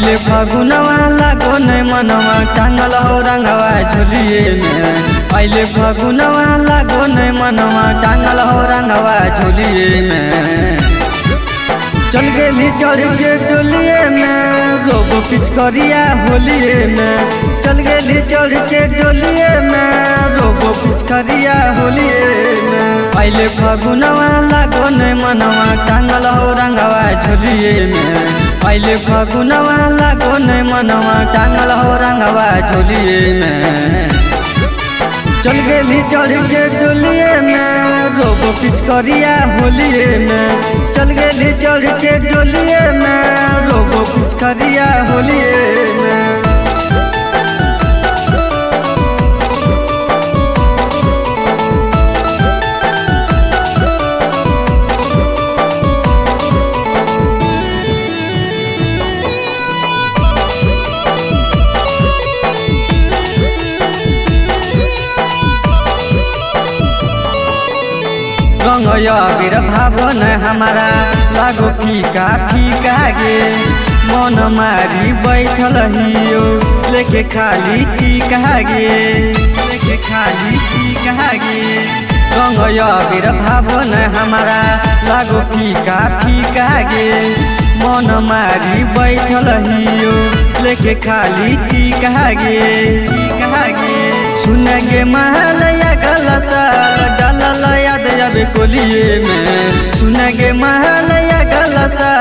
अइले फगुनवा लागो नै मनवा टांगल हो रंगवा झोलिए में। अइले फगुनवा लागो नै मनवा टांगल हो रंगवा झोलिए में। चल गेली चढ़ के डोलिए में रोबो पिचकरिया होलिए में। चल गेली चढ़ के डोलिए में रोबो पिचकरिया होलिए में। अइले फगुनवा लागो नै मनवा टांगल हो रंगवा झोलिए में। अइले फगुनवा लागो नै मनवा टांगल हो रंगवा झोलिए में। चल गेली चढ़ के डोलिए में रोबो पिचकरिया होलिए में। चल गेली चढ़ के डोलिए में रोबो पिचकरिया होलिए में। रंगया गिर भावन हमारा लागो फीका फीका गे। मन मारी बैठल हियो लेके खाली टीका गे, लेके खाली टीका गे। रंगया गिर भावन हमारा लागो फीका फीका गे। मन मारी बैठल हियो लेके खाली टीका गे, टीका गे। सुन गे महलया गलसा डालल याद अब कोलिए में। सुन गे महलया गलसा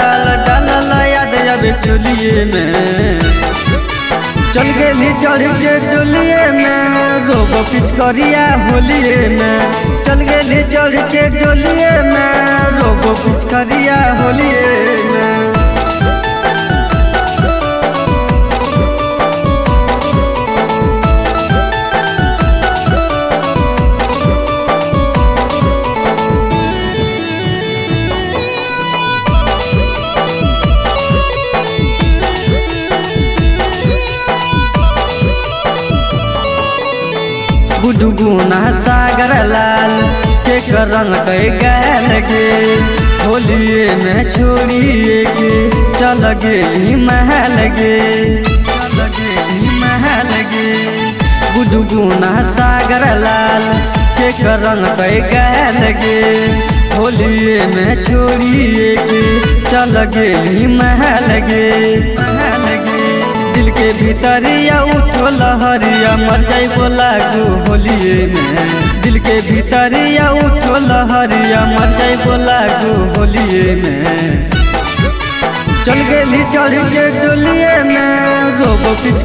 डालल याद अब चोलिए में। चल गेली चढ़ के डोलिए में रोबो पिचकरिया होलिए में। चल गेली चढ़ के डोलिए में रोबो पिचकरिया होलिए में। गुडगुना सागर लाल के रंग गैल गे। होलिए में छोड़िए के चल गेली महल गे, चल गेली महल गे। गुडगुना सागर लाल के रंग गैल गे। होलिए में छोड़िए के चल गेली महल गे, महल गे। दिल के भीतरिया उठो लहरिया मर जाई लागू होलिए में। दिल के भीतरिया उठो लहरिया मर जाई लागू होलिए में। चल गेली चढ़ के डोलिए में रोबो पिच